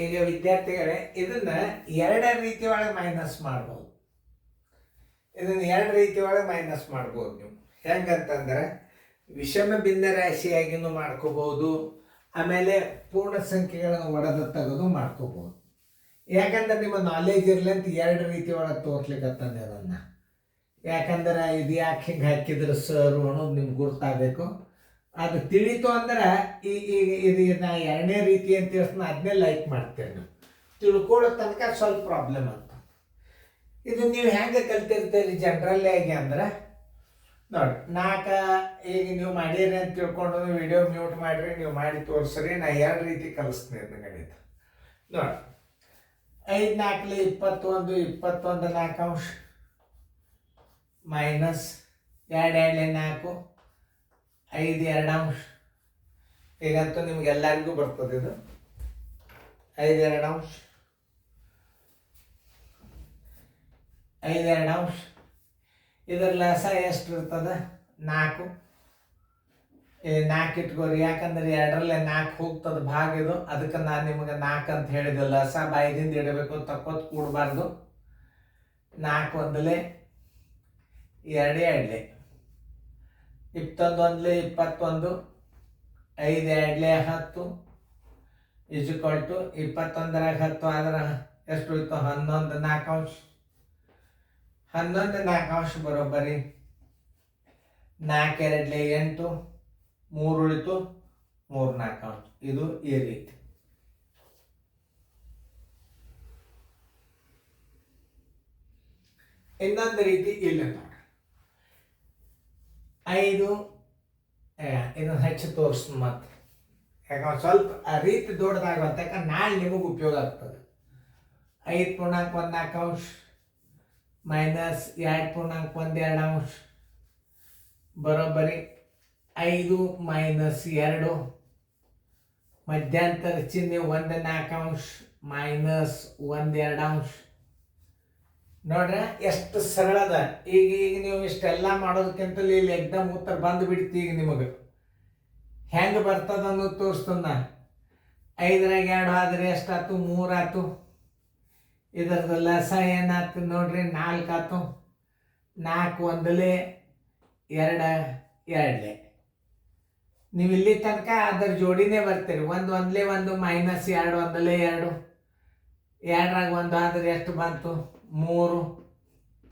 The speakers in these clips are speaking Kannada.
ಈಗ ವಿದ್ಯಾರ್ಥಿಗಳೇ ಇದನ್ನ ಎರಡು ರೀತಿ ಒಳಗೆ ಮೈನಸ್ ಮಾಡ್ಬೋದು. ಇದನ್ನ ಎರಡು ರೀತಿ ಒಳಗೆ ಮೈನಸ್ ಮಾಡ್ಬೋದು ನೀವು. ಹೆಂಗಂತಂದ್ರೆ ವಿಷಮ ಭಿನ್ನ ರಾಶಿಯಾಗಿನೂ ಮಾಡ್ಕೋಬಹುದು, ಆಮೇಲೆ ಪೂರ್ಣ ಸಂಖ್ಯೆಗಳನ್ನು ಒಡೆದು ತೆಗೆದು ಮಾಡ್ಕೋಬಹುದು. ಯಾಕಂದ್ರೆ ನಿಮ್ಮ ನಾಲೆಜ್ ಇರಲಿ ಅಂತ ಎರಡು ರೀತಿ ಒಳಗೆ ತೋರ್ಸ್ಲಿಕ್ಕಂತಂದೆ ಅದನ್ನ. ಯಾಕಂದ್ರೆ ಇದು ಯಾಕೆ ಹಿಂಗೆ ಹಾಕಿದ್ರೆ ಸರ್ ಅನ್ನೋದು ನಿಮ್ಗೆ ಗುರ್ತಾಗಬೇಕು. ಅದು ತಿಳಿತು ಅಂದ್ರೆ ಇದು ನಾ ಎರಡನೇ ರೀತಿ ಅಂತ ಹೇಳ್ತೀನಿ, ಅದನ್ನೇ ಲೈಕ್ ಮಾಡ್ತೇವೆ ನಾವು. ತಿಳ್ಕೊಳ್ಳೋ ತನಕ ಸ್ವಲ್ಪ ಪ್ರಾಬ್ಲಮ್ ಅಂತ. ಇದು ನೀವು ಹೆಂಗೆ ಕಲ್ತಿರ್ತೀರಿ ಜನರಲ್ಲೇ ಆಗಿ ಅಂದ್ರೆ ನೋಡಿ, ಈಗ ನೀವು ಮಾಡಿರಿ ಅಂತ ತಿಳ್ಕೊಂಡು ವಿಡಿಯೋ ಮ್ಯೂಟ್ ಮಾಡಿರಿ, ನೀವು ಮಾಡಿ ತೋರಿಸ್ರಿ. ನಾ ಎರಡು ರೀತಿ ಕಲಿಸ್ತೀನಿ ಅದನ್ನ ಗಣಿತ. ನೋಡಿ, 5 4 21, 21 4 ಅಂಶ ಮೈನಸ್ 2 2 4 5 2 ಅಂಶ. ಈಗಂತೂ ನಿಮ್ಗೆಲ್ಲರಿಗೂ ಬರ್ತದೆ ಇದು 5 2 ಅಂಶ 5 2 ಅಂಶ. ಇದರ ಲಸ ಎಷ್ಟು ಇರ್ತದೆ? 4. 4 ಇಟ್ಕೋರಿ, ಯಾಕಂದ್ರೆ 2ರಲ್ಲಿ 4 ಹೋಗ್ತದೆ ಭಾಗ ಇದು. ಅದಕ್ಕೆ ನಾನು ನಿಮಗೆ 4 ಅಂತ ಹೇಳಿದೆ. ಲಸ ಬಾಯಿದಿಂದ ಇಡಬೇಕು, ತಕ್ಕೋತ್ ಕೂಡಬಾರ್ದು. 4 1 2 2 21 21 5 2 10 ಇಜ್ಕೊಲ್ ಟು 21 10 ಆದ್ರೆ ಎಷ್ಟು ಉಳಿತು? 11 4 ಅಂಶ. 11 4 ಅಂಶ ಬರೋಬ್ಬರಿ 4 2 8 3 ಉಳಿತು 3 4 ಅಂಶ. ಇದು ಈ ರೀತಿ. ಇನ್ನೊಂದು ರೀತಿ ಇಲ್ಲ ನೋಡಿ, 5 ಇದನ್ನು ಹೆಚ್ಚು ತೋರಿಸ್ ಮತ್ತೆ. ಯಾಕಂದ್ರೆ ಸ್ವಲ್ಪ ಆ ರೀತಿ ದೊಡ್ಡದಾಗುವಂತ, ಯಾಕಂದ್ರೆ ನಾಳೆ ನಿಮಗೆ ಉಪಯೋಗ ಆಗ್ತದೆ. 5 ಪೂರ್ಣಾಂಕ 1 4 ಅಂಶ ಮೈನಸ್ 2 ಪೂರ್ಣಾಂಕ 1 2 ಅಂಶ ಬರೋಬ್ಬರಿ 5 ಮೈನಸ್ 2 ಮಧ್ಯಂತರ ಚಿಹ್ನೆ 1 4 ಅಂಶ ಮೈನಸ್ 1 2 ಅಂಶ. ನೋಡ್ರೆ ಎಷ್ಟು ಸರಳದ. ಈಗ ನೀವು ಇಷ್ಟೆಲ್ಲ ಮಾಡೋದಕ್ಕಿಂತಲೂ ಇಲ್ಲಿ ಎಕ್ದಮ್ ಉತ್ತರ ಬಂದು ಬಿಡ್ತಿ. ಈಗ ನಿಮಗೆ ಹೆಂಗೆ ಬರ್ತದ ಅನ್ನೋದು ತೋರಿಸ್ತದ. 5ರಾಗ 2 ಆದರೆ ಎಷ್ಟಾಯ್ತು? 3 ಆಯ್ತು. ಇದರದ್ದು ಲಸ ಏನಾಯ್ತು ನೋಡ್ರಿ? 4 ಆಯ್ತು. 4 1 2 2. ನೀವು ಇಲ್ಲಿ ತನಕ ಅದರ ಜೋಡಿನೇ ಬರ್ತೀರಿ. 1 1 1 ಮೈನಸ್ 2 1 2. 2ರಾಗ 1 ಆದರೆ ಎಷ್ಟು ಬಂತು? 3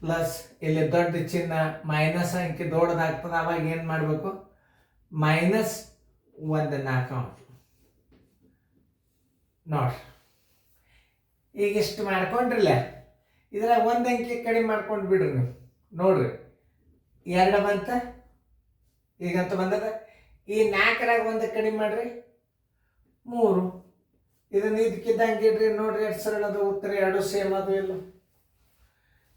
ಪ್ಲಸ್ ಇಲ್ಲಿ ದೊಡ್ಡ ಚಿಹ್ನ ಮೈನಸ್ ಅಂಕಿ ದೊಡ್ಡದಾಗ್ತದೆ. ಅವಾಗ ಏನು ಮಾಡಬೇಕು? ಮೈನಸ್ 1 4 ಅಂಶ. ನೋಡ್ರಿ, ಈಗ ಇಷ್ಟು ಮಾಡ್ಕೊಂಡ್ರಲ್ಲ, ಇದ್ರಾಗ 1 ಅಂಕಿ ಕಡಿಮೆ ಮಾಡ್ಕೊಂಡು ಬಿಡ್ರಿ ನೀವು. ನೋಡ್ರಿ 2 ಬಂತ, ಈಗಂತೂ ಬಂದದ. ಈ 4ರಾಗ 1 ಕಡಿಮೆ ಮಾಡ್ರಿ 3. ಇದನ್ನ ಇದಕ್ಕಿದ್ದಂಗೆ ಇಡ್ರಿ. ನೋಡ್ರಿ ಎಷ್ಟು ಸರಳದ ಉತ್ತರ, ಎರಡು ಸೇಮ್ ಅದು ಇಲ್ಲ.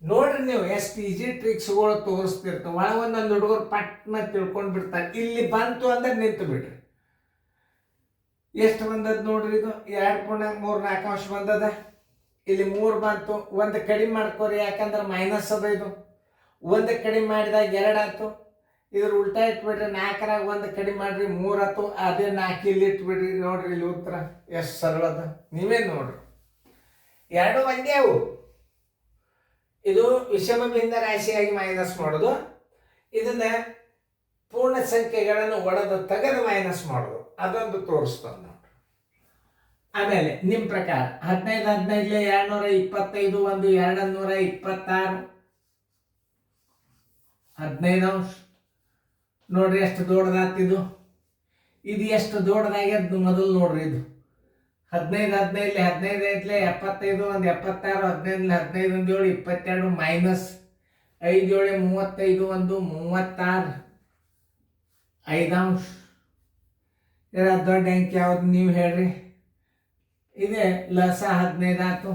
ನೋಡ್ರಿ ನೀವು ಎಷ್ಟು ಈಜಿ ಟ್ರಿಕ್ಸ್ಗಳು ತೋರಿಸ್ತಿರ್ತಾವೆ. ಒಳಗೆ ಒಂದೊಂದು ಹುಡುಗರು ಪಟ್ನ ತಿಳ್ಕೊಂಡು ಬಿಡ್ತಾರೆ. ಇಲ್ಲಿ ಬಂತು ಅಂದ್ರೆ ನಿಂತು ಬಿಡ್ರಿ. ಎಷ್ಟು ಬಂದದ ನೋಡ್ರಿ? ಇದು 2 ಪೂರ್ಣಾಂಕ 3 4 ಅಂಶ ಬಂದದ. ಇಲ್ಲಿ 3 ಬಂತು. 1 ಕಡಿಮೆ ಮಾಡ್ಕೋರಿ, ಯಾಕಂದ್ರೆ ಮೈನಸ್ ಅದ. ಇದು 1 ಕಡಿಮೆ ಮಾಡಿದಾಗ 2 ಆಯ್ತು. ಇದ್ರ ಉಲ್ಟಾ ಇಟ್ಬಿಡ್ರಿ. 4ರಾಗ 1 ಕಡಿಮೆ ಮಾಡ್ರಿ 3 ಆಯ್ತು. ಅದೇ 4 ಇಲ್ಲಿ ಇಟ್ಬಿಡ್ರಿ. ನೋಡ್ರಿ ಇಲ್ಲಿ ಉತ್ತರ ಎಷ್ಟು ಸರಳದ. ನೀವೇ ನೋಡ್ರಿ, ಎರಡು ಒಂದೇ ಅವು. ಇದು ವಿಷಮ ಭಿನ್ನ ರಾಶಿಯಾಗಿ ಮೈನಸ್ ಮಾಡೋದು. ಇದನ್ನ ಪೂರ್ಣ ಸಂಖ್ಯೆಗಳನ್ನು ಒಡೆದು ತೆಗೆದು ಮೈನಸ್ ಮಾಡೋದು. ಅದೊಂದು ತೋರಿಸ್ತದೆ ನೋಡ್ರಿ. ಆಮೇಲೆ ನಿಮ್ಮ ಪ್ರಕಾರ 15 15 225 1 226 15 ಅಂಶ. ನೋಡ್ರಿ ಎಷ್ಟು ದೊಡ್ಡದಾಗ್ತಿದ್ದು. ಇದು ಎಷ್ಟು ದೊಡ್ಡದಾಗ್ಯದ ಮೊದಲು ನೋಡ್ರಿ. ಇದು 15 15 15 ಐತ್ಲೆ 75 1 76 15 15 1 22 ಮೈನಸ್ 5 7 35 1 36 5 ಅಂಶ. ಇದರ ದೊಡ್ಡ ಅಂಕಿ ಯಾವ್ದು ನೀವು ಹೇಳ್ರಿ? ಇದೆ ಲಸ 15 ಆಯ್ತು.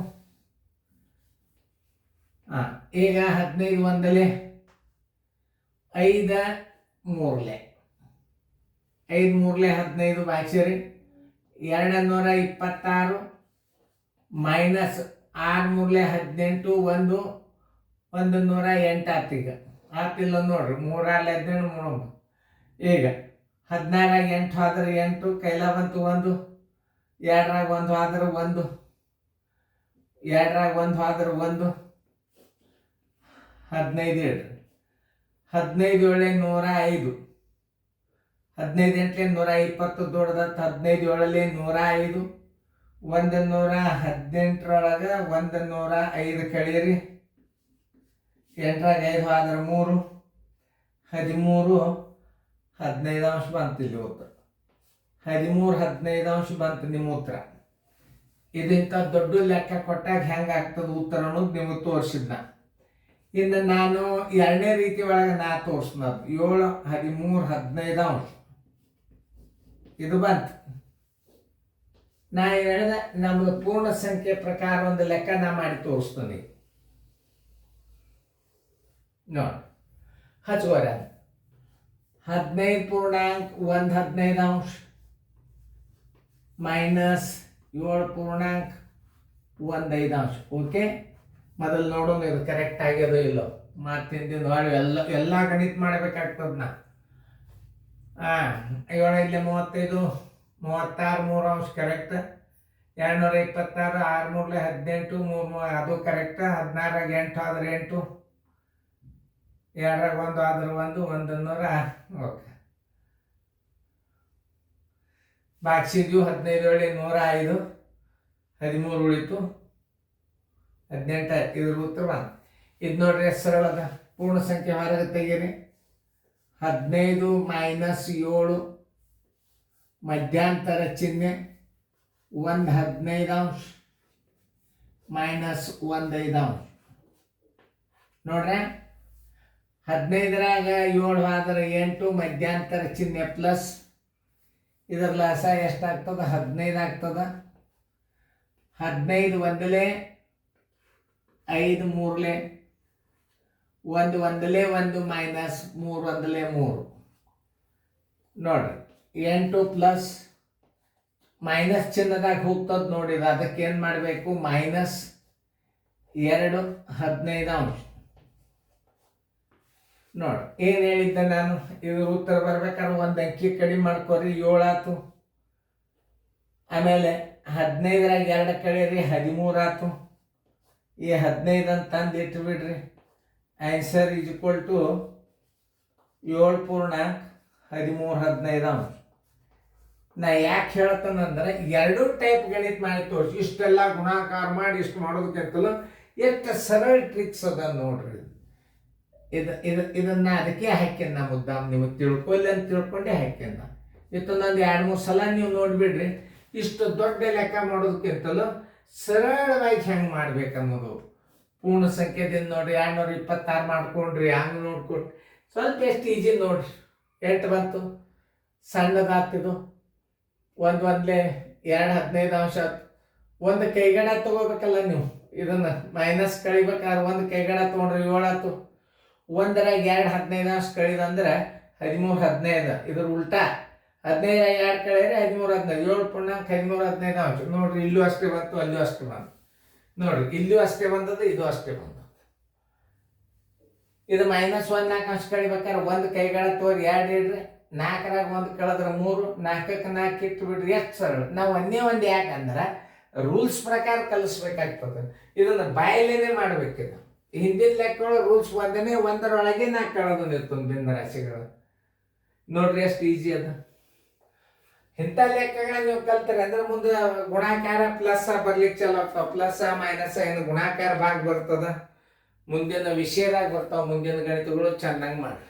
ಈಗ 15 1 5 3 5 3 15 ಬಾಕ್ಸಿರಿ 226 ಮೈನಸ್ 6 3 18 1 108 ಆಯ್ತು. ಈಗ ಆತಿಲ್ಲ ನೋಡ್ರಿ. 3 6 18 3. ಈಗ 16ರಾಗ 8 ಆದ್ರೆ 8 ಕೈಲ ಬಂತು 1. 2ರಾಗ 1 ಆದ್ರೆ 1. ಎರಡರಾಗ ಒಂದು ಆದ್ರೆ ಒಂದು 15 ಹೇಳ್ರಿ. 15 ಏಳೆ 105, 15 ಎಂಟ್ಲೆ 120 ದೊಡ್ಡದತ್ತು. 15 ಏಳಲ್ಲಿ 105, 118 105 ಕಳೀರಿ. 8ರಾಗ 5 ಆದ್ರೆ 3, 13 15 ಅಂಶ ಬಂತು. ಇಲ್ಲಿ ಉತ್ತರ 13 15 ಅಂಶ ಬಂತು ನಿಮ್ಮ ಉತ್ತರ. ಇದಕ್ಕಿಂತ ದೊಡ್ಡ ಲೆಕ್ಕ ಕೊಟ್ಟಾಗ ಹೆಂಗಾಗ್ತದೆ ಉತ್ತರ ಅನ್ನೋದು ನಿಮಗೆ ತೋರಿಸಿದ್ನ. ಇನ್ನು ನಾನು ಎರಡನೇ ರೀತಿ ಒಳಗೆ ನಾ ತೋರಿಸ್ನದು 7 13 15 ಅಂಶ ಇದು ಬಂತು. ನಾ ಹೇಳಿದ ನಮ್ಮದು ಪೂರ್ಣ ಸಂಖ್ಯೆ ಪ್ರಕಾರ ಒಂದು ಲೆಕ್ಕ ನಾ ಮಾಡಿ ತೋರಿಸ್ತೀನಿ ನೋಡಿ. ಹಚ್ಕೋರ 15 ಪೂರ್ಣಾಂಕ 1 15 ಅಂಶ ಮೈನಸ್ 7 ಪೂರ್ಣಾಂಕ 1 5 ಅಂಶ. ಓಕೆ, ಮೊದಲು ನೋಡೋಣ ಇದು ಕರೆಕ್ಟ್ ಆಗ್ಯದೋ ಇಲ್ಲೋ. ಮಾತಿಂದ ಎಲ್ಲ ಗಣಿತ ಮಾಡಬೇಕಾಗ್ತದ ನಾ. 7 ಇಲ್ಲಿ 35 36 3 ಅಂಶ ಕರೆಕ್ಟ್. 226 6 3 18 3 ಅದು ಕರೆಕ್ಟ್. 16ರಾಗ 8 ಆದ್ರೆ 8, 2ರಾಗ 1 ಆದ್ರೆ 1 100. ಓಕೆ, ಬಾಕ್ಸಿದ್ವು 15 ಏಳೆ 105, 13 ಉಳಿತು 18. ಇದ್ರ ಉತ್ತರ ಬಂತು. ಇದು ನೋಡ್ರಿ ಸರಳದ ಪೂರ್ಣ ಸಂಖ್ಯೆ ಹೊರಗೆ ತೆಗೀರಿ. 15 ಮೈನಸ್ 7 ಮಧ್ಯಾಂತರ ಚಿಹ್ನೆ 1 15 ಅಂಶ ಮೈನಸ್ 1 5 ಅಂಶ. ನೋಡ್ರಿ 15ರಾಗ 7 ಆದ್ರೆ 8 ಮಧ್ಯಾಂತರ ಚಿಹ್ನೆ ಪ್ಲಸ್. ಇದರ ಲಾಸ ಎಷ್ಟಾಗ್ತದ 15 ಆಗ್ತದ. 15 ಒಂದಲೇ 5 ಮೂರಲೆ 1 ಒಂದಲೇ 1 ಮೈನಸ್ 3 ಒಂದಲೇ 3. ನೋಡ್ರಿ 8 ಪ್ಲಸ್ ಮೈನಸ್ ಚಿನ್ನದಾಗ ಹೋಗ್ತದ ನೋಡಿ. ಅದಕ್ಕೆ ಏನು ಮಾಡಬೇಕು ಮೈನಸ್ 2 15 ಅಂಶ. ನೋಡಿ ಏನು ಹೇಳಿದ್ದೆ ನಾನು, ಇದ್ರ ಉತ್ತರ ಬರ್ಬೇಕಾದ್ರೆ ಒಂದು ಅಂಕಿ ಕಡಿಮೆ ಮಾಡ್ಕೊರಿ. 7 ಆಯ್ತು. ಆಮೇಲೆ 15ರಾಗ 2 ಕಳೀರಿ 13 ಆಯ್ತು. ಈ 15 ಅಂತ ತಂದು ಇಟ್ಟು ಬಿಡ್ರಿ. ಆನ್ಸರ್ ಈಸ್ ಈಕ್ವಲ್ ಟು 7 ಪೂರ್ಣಾಂಕ 13 15 ಅಂಶ. ನಾ ಯಾಕೆ ಹೇಳ್ತಾನಂದ್ರೆ ಎರಡು ಟೈಪ್ ಗಣಿತ ಮಾಡಿ ತೋರಿಸಿ. ಇಷ್ಟೆಲ್ಲ ಗುಣಾಕಾರ ಮಾಡಿ ಇಷ್ಟು ಮಾಡೋದಕ್ಕಿಂತಲೂ ಎಷ್ಟು ಸರಳ ಟ್ರಿಕ್ಸ್ ಅದ ನೋಡ್ರಿ. ಇದನ್ನ ಅದಕ್ಕೆ ಹಾಕ್ಯನ ಮುದ್ದಾಮ್ ನಿಮಗೆ ತಿಳ್ಕೊಳ್ಳಿ ಅಂತ ತಿಳ್ಕೊಂಡೆ ಹಾಕ್ಯನ. ನಂದು 2-3 ಸಲ ನೀವು ನೋಡ್ಬಿಡ್ರಿ. ಇಷ್ಟು ದೊಡ್ಡ ಲೆಕ್ಕ ಮಾಡೋದಕ್ಕಿಂತಲೂ ಸರಳವಾಗಿ ಹೆಂಗೆ ಮಾಡ್ಬೇಕನ್ನೋದು. ಪೂರ್ಣ ಸಂಖ್ಯೆದಿಂದ ನೋಡ್ರಿ 226 ಮಾಡ್ಕೊಂಡ್ರಿ. ಹಂಗೆ ನೋಡ್ಕೊಟ್ರಿ ಸ್ವಲ್ಪ ಎಷ್ಟು ಈಜಿ ನೋಡ್ರಿ. 8 ಬಂತು, ಸಣ್ಣದಾಗ್ತಿದ್ದು 1 ಒಂದಲೇ 2 15 ಅಂಶ. ಒಂದು ಕೈಗಡ ತಗೋಬೇಕಲ್ಲ ನೀವು. ಇದನ್ನು ಮೈನಸ್ ಕಳಿಬೇಕಾದ್ರೆ ಒಂದು ಕೈಗಡ ತೊಗೊಂಡ್ರಿ 7 ಆಯ್ತು. 1ರಾಗ 2 15 ಅಂಶ ಕಳಿದಂದ್ರೆ 13 15. ಇದ್ರ ಉಲ್ಟಾ 15ರಾಗ 2 ಕಳೀರಿ 13 15. 7 ಪೂರ್ಣಾಂಕ 13 15 ಅಂಶ. ನೋಡ್ರಿ ಇಲ್ಲೂ ಅಷ್ಟೇ ಬಂತು, ಅಲ್ಲೂ ಅಷ್ಟೇ ಬಂತು. ನೋಡ್ರಿ ಇಲ್ಲೂ ಅಷ್ಟೇ ಬಂದದ್ದು, ಇದು ಅಷ್ಟೇ ಬಂದದ್ದು. ಇದು ಮೈನಸ್ 1 4 ಅಂಶ ಕಳಿಬೇಕಾದ್ರೆ ಒಂದು ಕೈಗಡ ತೋರಿ 2 ಇಡ್ರಿ. 4ರಾಗ 1 ಕಳೆದ್ರೆ 3, 4ಕ್ಕೆ 4 ಇಟ್ಟು ಬಿಡ್ರಿ. ಎಷ್ಟು ಸರಳ. ನಾವು ಒಂದೇ ಯಾಕಂದ್ರೆ ರೂಲ್ಸ್ ಪ್ರಕಾರ ಕಲಿಸ್ಬೇಕಾಗ್ತದೆ. ಇದನ್ನು ಬಾಯಲ್ಲೇನೆ ಮಾಡ್ಬೇಕಿದು. ಹಿಂದಿನ ಲೆಕ್ಕಗಳು ರೂಲ್ಸ್ ಒಂದರೊಳಗೆ 4 ಕಳೆದು ನಿರ್ತದೆ ಭಿನ್ನ ರಾಶಿಗಳು. ನೋಡ್ರಿ ಎಷ್ಟು ಈಜಿ ಅದ. ಇಂಥ ಲೆಕ್ಕಗಳನ್ನ ನೀವು ಕಲ್ತಾರೆ ಅಂದ್ರೆ ಮುಂದೆ ಗುಣಾಕಾರ ಪ್ಲಸ್ ಬರ್ಲಿಕ್ಕೆ ಚಲೋ ಆಗ್ತಾವ. ಪ್ಲಸ್ ಮೈನಸ್ ಏನು ಗುಣಾಕಾರ ಭಾಗ ಬರ್ತದ. ಮುಂದಿನ ವಿಷಯದಾಗ ಬರ್ತಾವ. ಮುಂದಿನ ಗಣಿತಗಳು ಚೆನ್ನಾಗಿ ಮಾಡ್ರಿ.